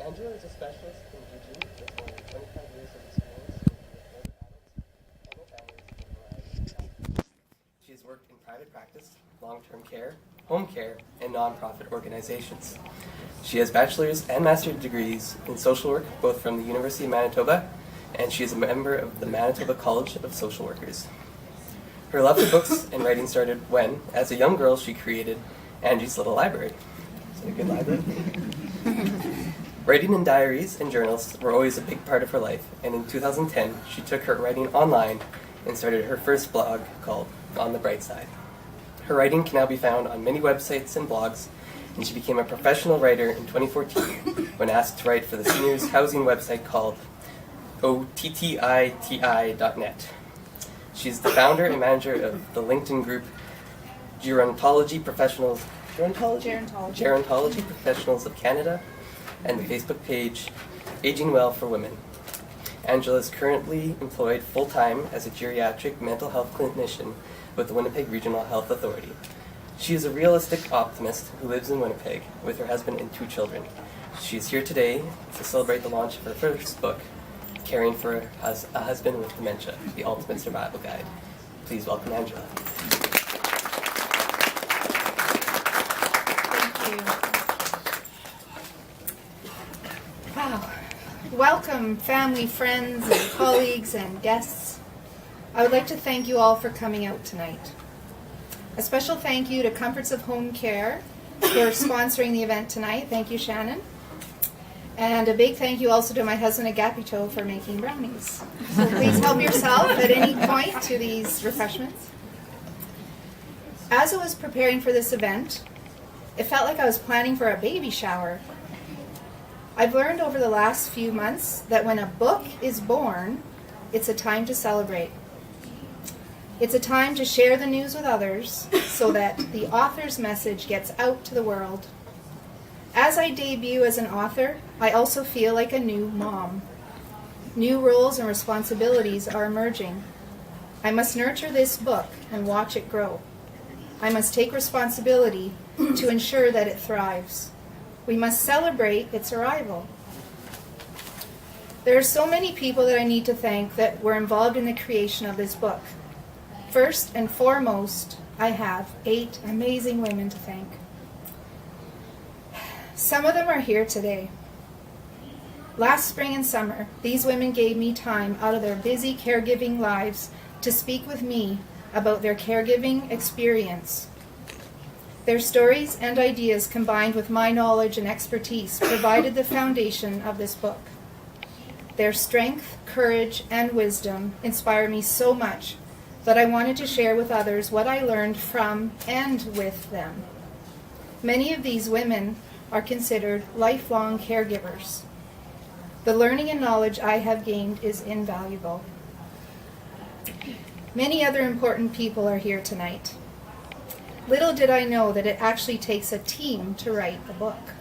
Angela is a specialist in aging with more than 25 years of experience with older adults and their families in a variety of capacities. She has worked in private practice, long-term care, home care, and nonprofit organizations. She has bachelor's and master's degrees in social work, both from the University of Manitoba, and she is a member of the Manitoba College of Social Workers. Her love for books and writing started when, as a young girl, she created Angie's Little Library. Is it a good library? Writing in diaries and journals were always a big part of her life, and in 2010, she took her writing online and started her first blog called On the Bright Side. Her writing can now be found on many websites and blogs, and she became a professional writer in 2014 when asked to write for the seniors housing website called OTTITI.net. She's the founder and manager of the LinkedIn group Gerontology Professionals of Canada, and the Facebook page Aging Well for Women. Angela is currently employed full-time as a geriatric mental health clinician with the Winnipeg Regional Health Authority. She is a realistic optimist who lives in Winnipeg with her husband and 2 children. She is here today to celebrate the launch of her first book, Caring for a Husband with Dementia, The Ultimate Survival Guide. Please welcome Angela. Wow. Welcome, family, friends, and colleagues and guests. I would like to thank you all for coming out tonight. A special thank you to Comforts of Home Care for sponsoring the event tonight. Thank you, Shannon. And a big thank you also to my husband Agapito for making brownies. So please help yourself at any point to these refreshments. As I was preparing for this event, it felt like I was planning for a baby shower. I've learned over the last few months that when a book is born, it's a time to celebrate. It's a time to share the news with others so that the author's message gets out to the world. As I debut as an author, I also feel like a new mom. New roles and responsibilities are emerging. I must nurture this book and watch it grow. I must take responsibility to ensure that it thrives. We must celebrate its arrival. There are so many people that I need to thank that were involved in the creation of this book. First and foremost, I have 8 amazing women to thank. Some of them are here today. Last spring and summer, these women gave me time out of their busy caregiving lives to speak with me about their caregiving experience. Their stories and ideas combined with my knowledge and expertise provided the foundation of this book. Their strength, courage, and wisdom inspire me so much that I wanted to share with others what I learned from and with them. Many of these women are considered lifelong caregivers. The learning and knowledge I have gained is invaluable. Many other important people are here tonight. Little did I know that it actually takes a team to write a book.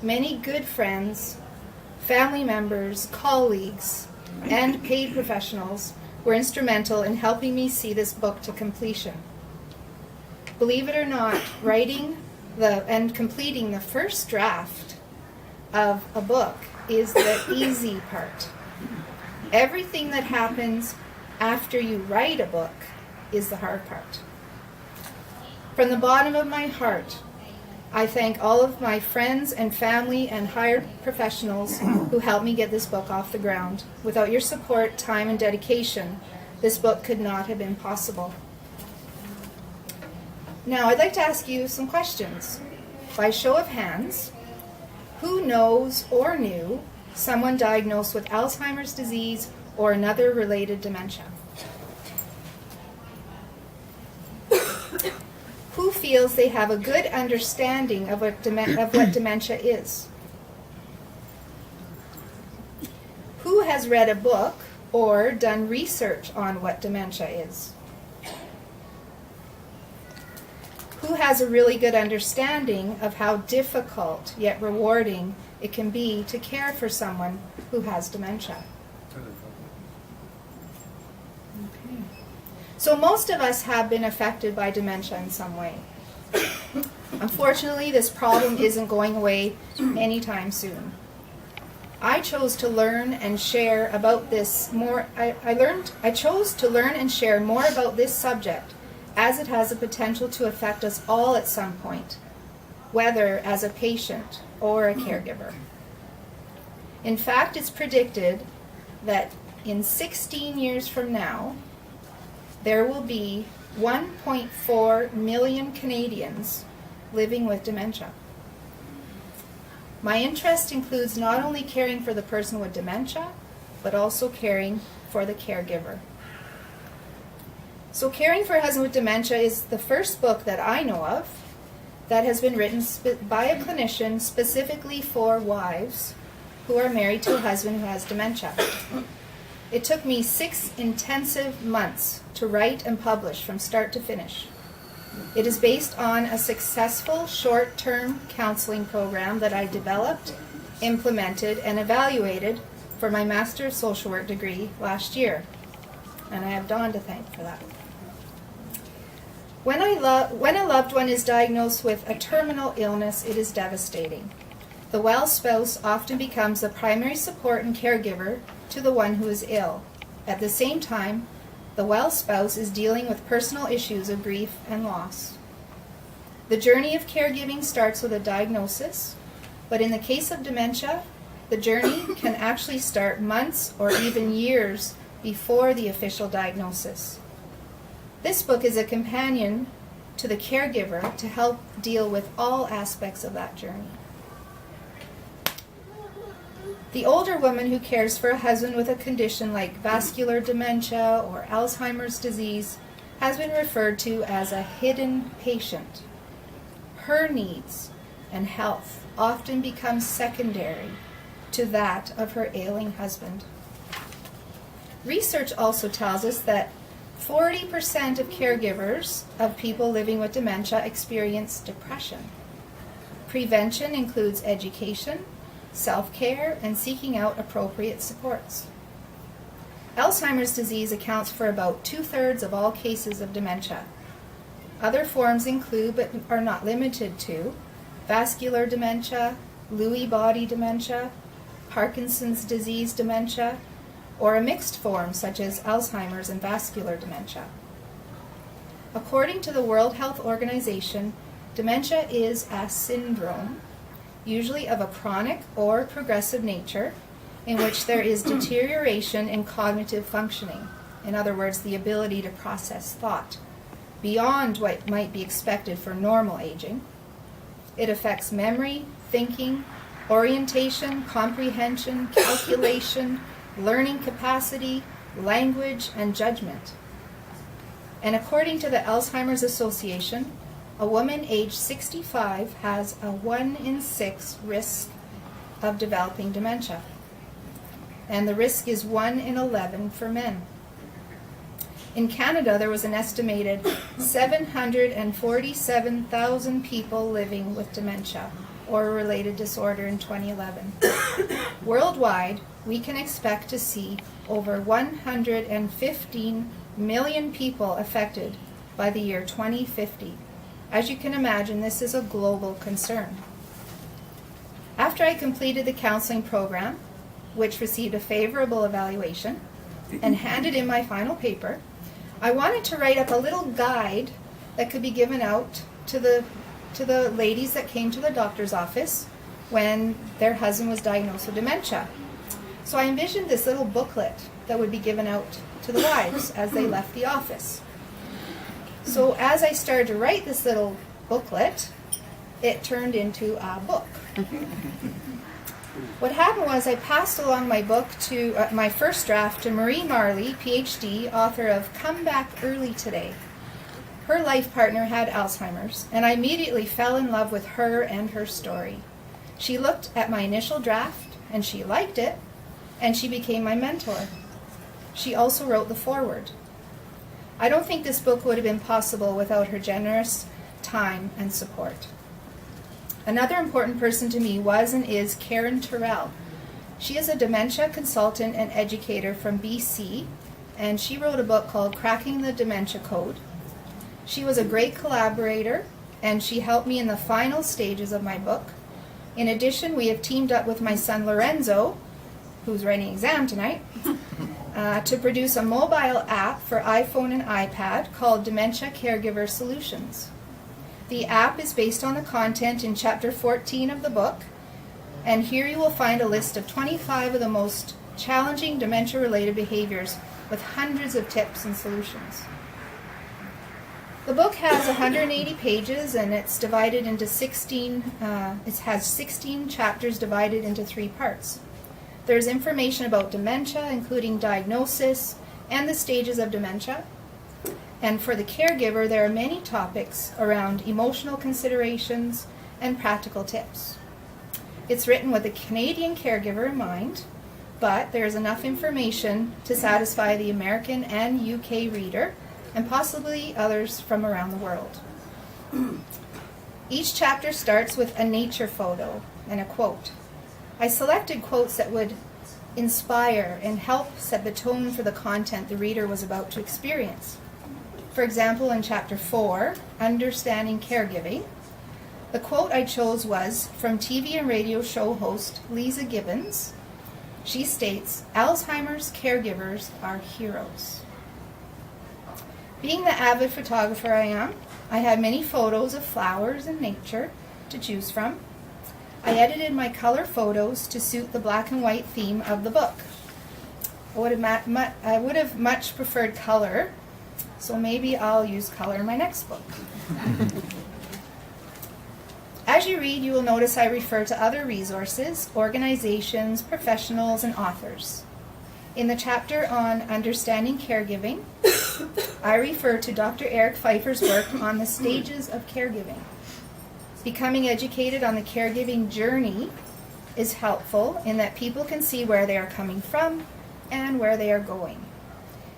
Many good friends, family members, colleagues, and paid professionals were instrumental in helping me see this book to completion. Believe it or not, writing and completing the first draft of a book is the easy part. Everything that happens after you write a book is the hard part. From the bottom of my heart, I thank all of my friends and family and hired professionals who helped me get this book off the ground. Without your support, time, and dedication, this book could not have been possible. Now, I'd like to ask you some questions. By show of hands, who knows or knew someone diagnosed with Alzheimer's disease or another related dementia? Who feels they have a good understanding of what dementia is? Who has read a book or done research on what dementia is? Who has a really good understanding of how difficult yet rewarding it can be to care for someone who has dementia? Okay. So most of us have been affected by dementia in some way. Unfortunately, this problem isn't going away anytime soon. I chose to learn and share about this more. I chose to learn and share more about this subject, as it has the potential to affect us all at some point, whether as a patient or a caregiver. In fact, it's predicted that in 16 years from now, there will be 1.4 million Canadians living with dementia. My interest includes not only caring for the person with dementia, but also caring for the caregiver. So Caring for a Husband with Dementia is the first book that I know of that has been written by a clinician specifically for wives who are married to a husband who has dementia. It took me 6 intensive months to write and publish from start to finish. It is based on a successful short-term counseling program that I developed, implemented, and evaluated for my Master of Social Work degree last year. And I have Dawn to thank for that. When a loved one is diagnosed with a terminal illness, it is devastating. The well spouse often becomes the primary support and caregiver to the one who is ill. At the same time, the well spouse is dealing with personal issues of grief and loss. The journey of caregiving starts with a diagnosis, but in the case of dementia, the journey can actually start months or even years before the official diagnosis. This book is a companion to the caregiver to help deal with all aspects of that journey. The older woman who cares for a husband with a condition like vascular dementia or Alzheimer's disease has been referred to as a hidden patient. Her needs and health often become secondary to that of her ailing husband. Research also tells us that 40% of caregivers of people living with dementia experience depression. Prevention includes education, self-care, and seeking out appropriate supports. Alzheimer's disease accounts for about 2/3 of all cases of dementia. Other forms include, but are not limited to, vascular dementia, Lewy body dementia, Parkinson's disease dementia, or a mixed form such as Alzheimer's and vascular dementia. According to the World Health Organization, dementia is a syndrome, usually of a chronic or progressive nature, in which there is deterioration in cognitive functioning, in other words, the ability to process thought, beyond what might be expected for normal aging. It affects memory, thinking, orientation, comprehension, calculation, learning capacity, language, and judgment. And according to the Alzheimer's Association, a woman aged 65 has a 1 in 6 risk of developing dementia. And the risk is 1 in 11 for men. In Canada, there was an estimated 747,000 people living with dementia or a related disorder in 2011. Worldwide, we can expect to see over 115 million people affected by the year 2050. As you can imagine, this is a global concern. After I completed the counseling program, which received a favorable evaluation, and handed in my final paper, I wanted to write up a little guide that could be given out to the ladies that came to the doctor's office when their husband was diagnosed with dementia. So I envisioned this little booklet that would be given out to the wives as they left the office. So as I started to write this little booklet, it turned into a book. What happened was I passed along my book to my first draft to Marie Marley, PhD, author of Come Back Early Today. Her life partner had Alzheimer's, and I immediately fell in love with her and her story. She looked at my initial draft, and she liked it, and she became my mentor. She also wrote the foreword. I don't think this book would have been possible without her generous time and support. Another important person to me was and is Karen Tyrell. She is a dementia consultant and educator from BC, and she wrote a book called Cracking the Dementia Code. She was a great collaborator, and she helped me in the final stages of my book. In addition, we have teamed up with my son Lorenzo who's writing an exam tonight, to produce a mobile app for iPhone and iPad called Dementia Caregiver Solutions. The app is based on the content in Chapter 14 of the book, and here you will find a list of 25 of the most challenging dementia-related behaviors with hundreds of tips and solutions. The book has 180 pages, and it's divided into 16. It has 16 chapters divided into 3 parts. There's information about dementia, including diagnosis and the stages of dementia. And for the caregiver, there are many topics around emotional considerations and practical tips. It's written with a Canadian caregiver in mind, but there is enough information to satisfy the American and UK reader, and possibly others from around the world. Each chapter starts with a nature photo and a quote. I selected quotes that would inspire and help set the tone for the content the reader was about to experience. For example, in Chapter 4, Understanding Caregiving, the quote I chose was from TV and radio show host Lisa Gibbons. She states, "Alzheimer's caregivers are heroes." Being the avid photographer I am, I had many photos of flowers and nature to choose from. I edited my color photos to suit the black and white theme of the book. I would have much preferred color, so maybe I'll use color in my next book. As you read, you will notice I refer to other resources, organizations, professionals, and authors. In the chapter on Understanding Caregiving, I refer to Dr. Eric Pfeiffer's work on the stages of caregiving. Becoming educated on the caregiving journey is helpful in that people can see where they are coming from and where they are going.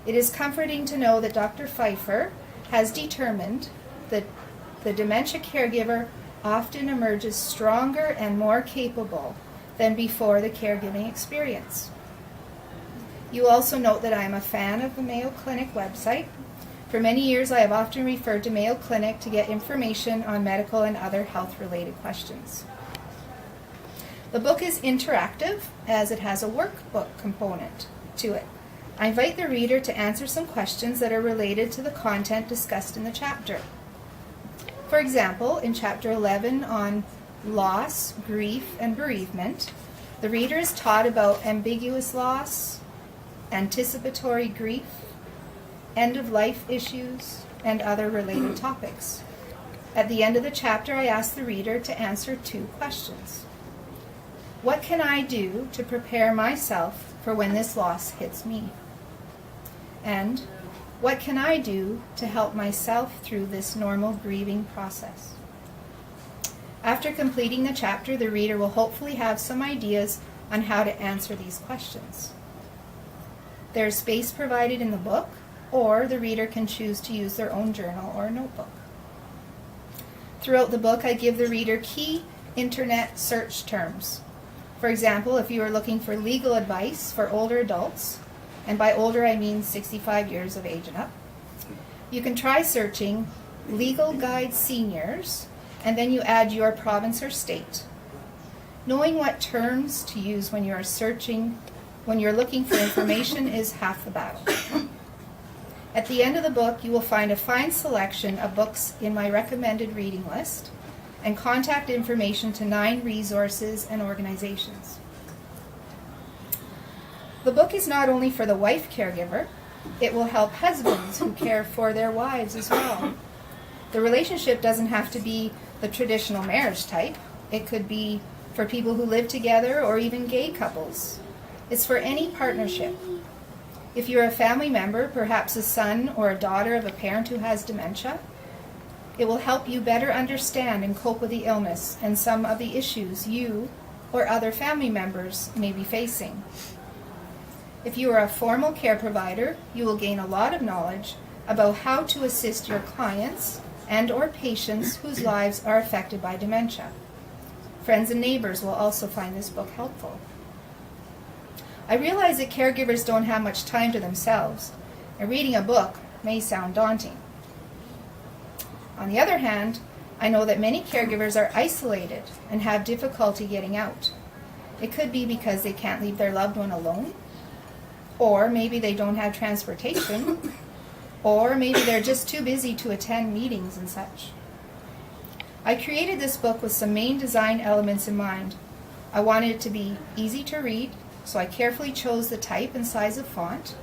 It is comforting to know that Dr. Pfeiffer has determined that the dementia caregiver often emerges stronger and more capable than before the caregiving experience. You also note that I am a fan of the Mayo Clinic website. For many years, I have often referred to Mayo Clinic to get information on medical and other health-related questions. The book is interactive as it has a workbook component to it. I invite the reader to answer some questions that are related to the content discussed in the chapter. For example, in Chapter 11 on loss, grief, and bereavement, the reader is taught about ambiguous loss, anticipatory grief, end-of-life issues, and other related topics. At the end of the chapter, I ask the reader to answer 2 questions. What can I do to prepare myself for when this loss hits me? And what can I do to help myself through this normal grieving process? After completing the chapter, the reader will hopefully have some ideas on how to answer these questions. There is space provided in the book, or the reader can choose to use their own journal or notebook. Throughout the book, I give the reader key internet search terms. For example, if you are looking for legal advice for older adults, and by older I mean 65 years of age and up, you can try searching Legal Guide Seniors, and then you add your province or state. Knowing what terms to use when you are searching, when you're looking for information is half the battle. At the end of the book, you will find a fine selection of books in my recommended reading list and contact information to 9 resources and organizations. The book is not only for the wife caregiver, it will help husbands who care for their wives as well. The relationship doesn't have to be the traditional marriage type. It could be for people who live together or even gay couples. It's for any partnership. If you're a family member, perhaps a son or a daughter of a parent who has dementia, it will help you better understand and cope with the illness and some of the issues you or other family members may be facing. If you are a formal care provider, you will gain a lot of knowledge about how to assist your clients and or patients whose lives are affected by dementia. Friends and neighbors will also find this book helpful. I realize that caregivers don't have much time to themselves, and reading a book may sound daunting. On the other hand, I know that many caregivers are isolated and have difficulty getting out. It could be because they can't leave their loved one alone, or maybe they don't have transportation, or maybe they're just too busy to attend meetings and such. I created this book with some main design elements in mind. I wanted it to be easy to read, so I carefully chose the type and size of font.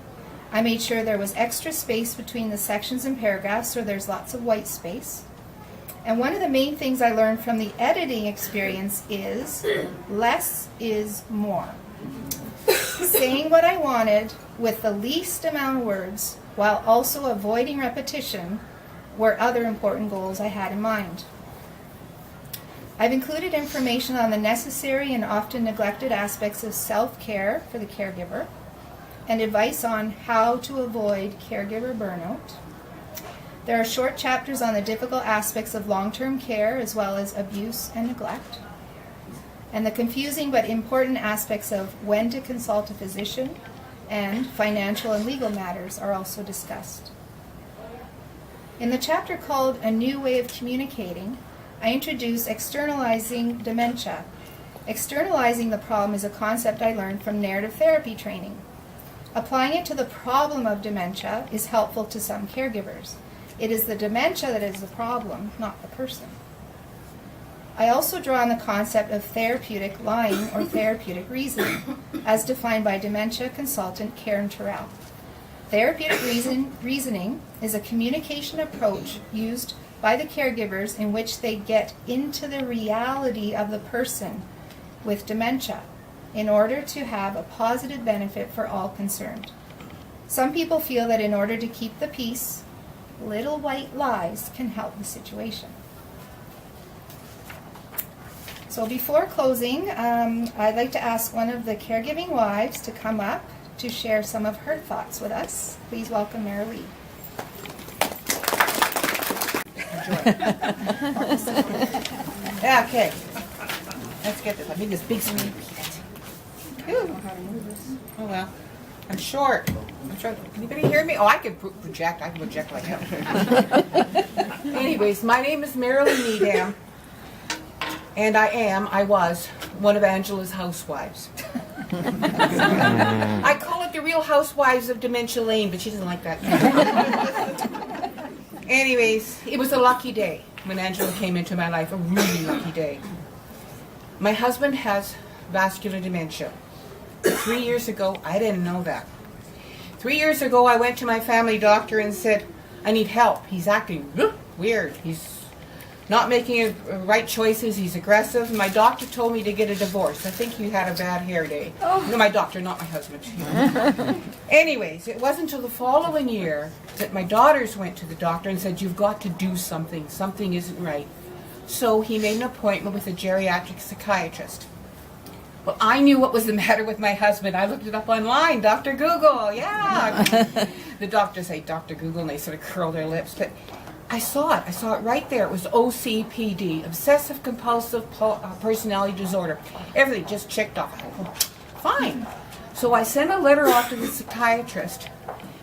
I made sure there was extra space between the sections and paragraphs so there's lots of white space. And one of the main things I learned from the editing experience is less is more. Saying what I wanted with the least amount of words while also avoiding repetition were other important goals I had in mind. I've included information on the necessary and often neglected aspects of self-care for the caregiver and advice on how to avoid caregiver burnout. There are short chapters on the difficult aspects of long-term care as well as abuse and neglect, and the confusing but important aspects of when to consult a physician and financial and legal matters are also discussed. In the chapter called A New Way of Communicating, I introduce externalizing dementia. Externalizing the problem is a concept I learned from narrative therapy training. Applying it to the problem of dementia is helpful to some caregivers. It is the dementia that is the problem, not the person. I also draw on the concept of therapeutic lying or therapeutic reasoning, as defined by dementia consultant Karen Tyrell. Therapeutic reasoning is a communication approach used by the caregivers in which they get into the reality of the person with dementia in order to have a positive benefit for all concerned. Some people feel that in order to keep the peace, little white lies can help the situation. So before closing, I'd like to ask one of the caregiving wives to come up to share some of her thoughts with us. Please welcome Mary Lee. Yeah, okay. Let's get this. I need this big screen. Oh well. I'm short. Can anybody hear me? Oh, I can project. I can project like hell. Anyways, my name is Marilyn Needham, and I was one of Angela's housewives. I call it the Real Housewives of Dementia Lane, but she doesn't like that. Anyways, it was a lucky day when Angela came into my life, a really lucky day. My husband has vascular dementia. 3 years ago, I didn't know that. 3 years ago, I went to my family doctor and said, I need help. He's acting weird. He's not making right choices. He's aggressive. And my doctor told me to get a divorce. I think he had a bad hair day. Oh. No, my doctor, not my husband. Anyways, it wasn't until the following year that my daughters went to the doctor and said, you've got to do something. Something isn't right. So he made an appointment with a geriatric psychiatrist. Well, I knew what was the matter with my husband. I looked it up online. Dr. Google, yeah. The doctors say Dr. Google, and they sort of curl their lips. But I saw it. I saw it right there. It was OCPD, Obsessive Compulsive Personality Disorder. Everything just checked off. Fine. So I sent a letter off to the psychiatrist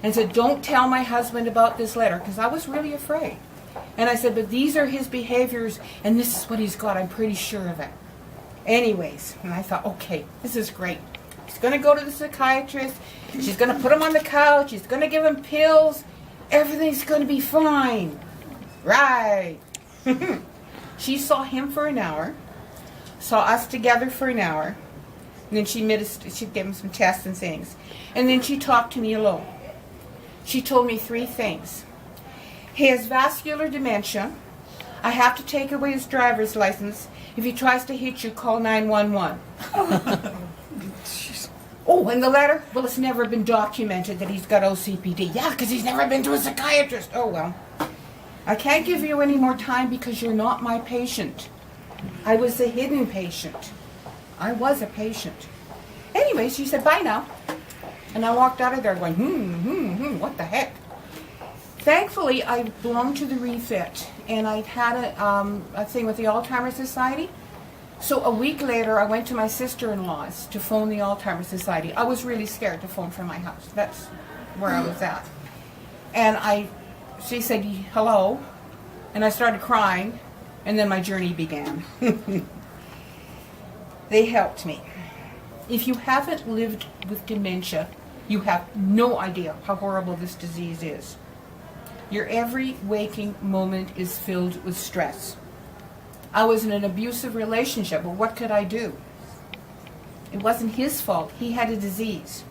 and said, don't tell my husband about this letter, because I was really afraid. And I said, but these are his behaviors, and this is what he's got. I'm pretty sure of it. Anyways, and I thought, okay, this is great. He's going to go to the psychiatrist. She's going to put him on the couch. She's going to give him pills. Everything's going to be fine. Right. She saw him for an hour, saw us together for an hour, and then she gave him some tests and things. And then she talked to me alone. She told me 3 things. He has vascular dementia. I have to take away his driver's license. If he tries to hit you, call 911. Oh, and the letter? Well, it's never been documented that he's got OCPD. Yeah, because he's never been to a psychiatrist. Oh, well. I can't give you any more time because you're not my patient. I was a hidden patient. I was a patient. Anyway, she said, bye now. And I walked out of there going, what the heck? Thankfully, I belonged to the refit, and I'd had a thing with the Alzheimer's Society. So a week later, I went to my sister-in-law's to phone the Alzheimer's Society. I was really scared to phone from my house. That's where I was at. And she said, hello, and I started crying, and then my journey began. They helped me. If you haven't lived with dementia, you have no idea how horrible this disease is. Your every waking moment is filled with stress. I was in an abusive relationship, but what could I do? It wasn't his fault. He had a disease.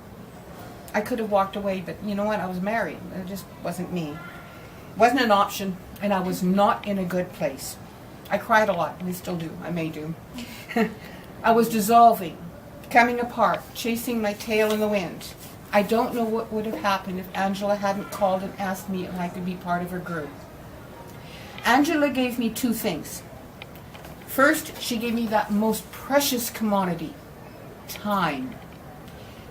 I could have walked away, but you know what? I was married. It just wasn't me. It wasn't an option, and I was not in a good place. I cried a lot, and I still do. I may do. I was dissolving, coming apart, chasing my tail in the wind. I don't know what would have happened if Angela hadn't called and asked me if I could be part of her group. Angela gave me two things. First, she gave me that most precious commodity, time.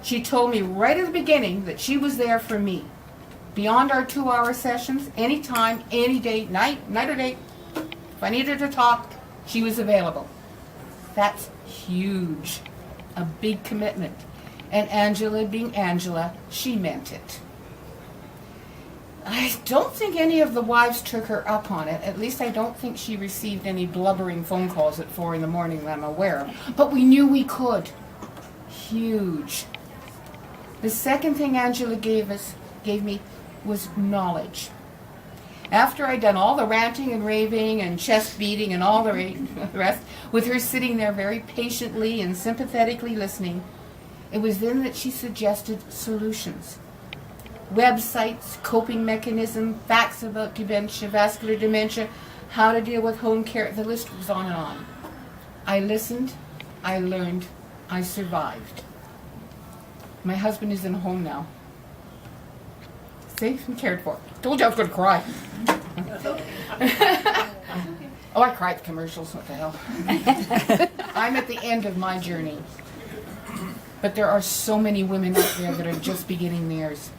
She told me right at the beginning that she was there for me. Beyond our 2-hour sessions, anytime, any day, night or day. If I needed to talk, she was available. That's huge. A big commitment. And Angela being Angela, she meant it. I don't think any of the wives took her up on it. At least I don't think she received any blubbering phone calls at 4 in the morning that I'm aware of. But we knew we could. Huge. The second thing Angela gave me was knowledge. After I'd done all the ranting and raving and chest beating and all the rest, with her sitting there very patiently and sympathetically listening, it was then that she suggested solutions. Websites, coping mechanism, facts about dementia, vascular dementia, how to deal with home care, the list was on and on. I listened, I learned, I survived. My husband is in a home now. Safe and cared for. Told you I was going to cry. Oh, I cried at commercials, what the hell. I'm at the end of my journey. But there are so many women out there that are just beginning theirs.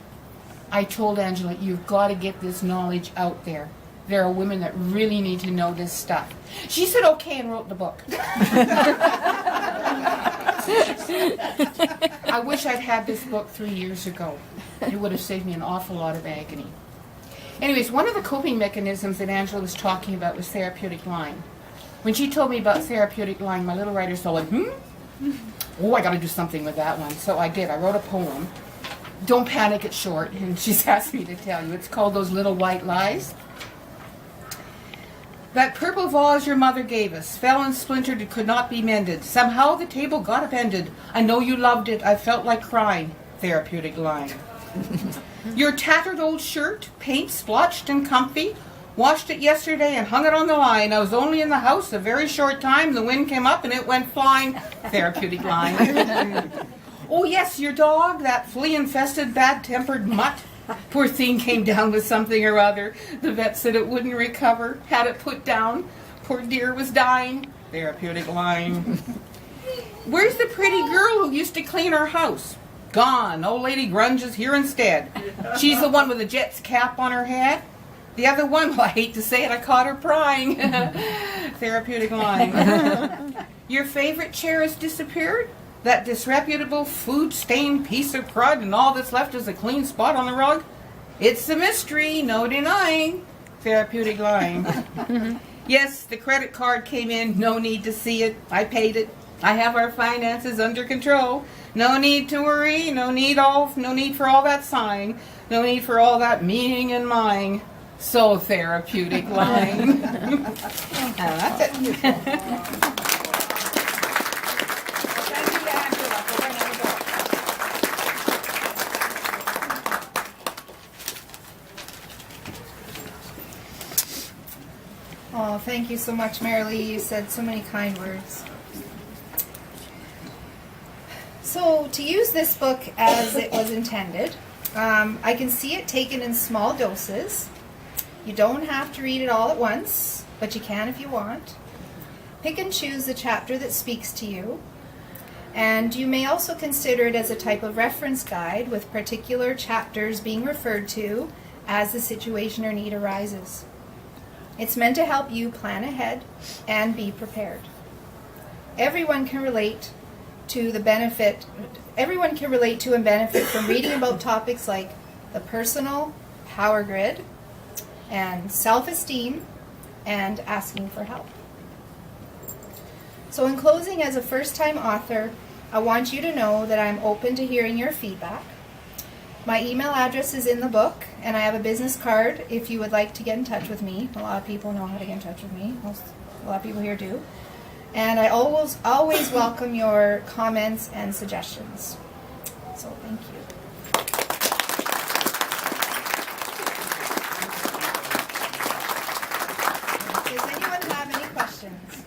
I told Angela, you've got to get this knowledge out there. There are women that really need to know this stuff. She said okay and wrote the book. I wish I'd had this book 3 years ago. It would have saved me an awful lot of agony. Anyways, one of the coping mechanisms that Angela was talking about was therapeutic lying. When she told me about therapeutic lying, my little writer said, oh, I got to do something with that one. So I did. I wrote a poem. Don't panic, it's short, and she's asked me to tell you. It's called Those Little White Lies. That purple vase your mother gave us fell and splintered, it could not be mended. Somehow the table got upended. I know you loved it, I felt like crying. Therapeutic line. Your tattered old shirt, paint splotched and comfy. Washed it yesterday and hung it on the line. I was only in the house a very short time. The wind came up and it went flying. Therapeutic line. Oh yes, your dog, that flea-infested, bad-tempered mutt. Poor thing came down with something or other. The vet said it wouldn't recover. Had it put down. Poor dear was dying. Therapeutic line. Where's the pretty girl who used to clean our house? Gone. Old lady Grunge is here instead. She's the one with the Jets cap on her head. The other one, well, I hate to say it, I caught her prying. Therapeutic line. Your favorite chair has disappeared? That disreputable, food-stained piece of crud, and all that's left is a clean spot on the rug? It's a mystery, no denying. Therapeutic line. Yes, the credit card came in, no need to see it. I paid it. I have our finances under control. No need to worry, no need for all that sighing, no need for all that meaning and mying. So therapeutic line. That's it. Oh, thank you so much, Marilee. You said so many kind words. So, to use this book as it was intended, I can see it taken in small doses. You don't have to read it all at once, but you can if you want. Pick and choose the chapter that speaks to you. And you may also consider it as a type of reference guide with particular chapters being referred to as the situation or need arises. It's meant to help you plan ahead and be prepared. Everyone can relate to and benefit from reading about topics like the personal power grid and self-esteem and asking for help. So in closing, as a first-time author, I want you to know that I'm open to hearing your feedback. My email address is in the book, and I have a business card if you would like to get in touch with me. A lot of people know how to get in touch with me. A lot of people here do. And I always welcome your comments and suggestions. So thank you. Does anyone have any questions?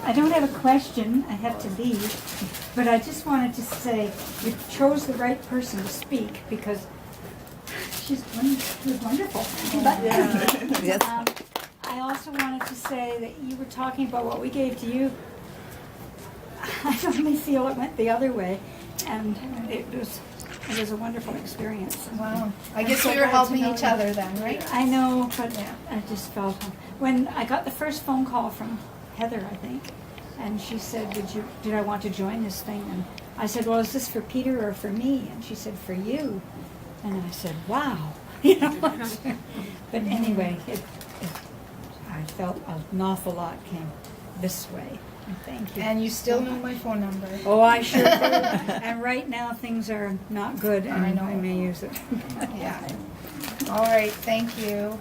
I don't have a question, I have to leave, but I just wanted to say you chose the right person to speak because she was wonderful. But, I also wanted to say that you were talking about what we gave to you. I only feel it went the other way, and it was a wonderful experience. Wow. I I'm guess so we were glad to helping know each that. other then, right? I know, but Yeah. I just felt when I got the first phone call from Heather, I think, and she said, "Did I want to join this thing?" And I said, "Well, is this for Peter or for me?" And she said, "For you." And I said, "Wow," you know. But anyway, I felt an awful lot came this way. Thank you. And you still know my phone number. Oh, I sure do. And right now things are not good, and I know. I may use it. Yeah. All right. Thank you.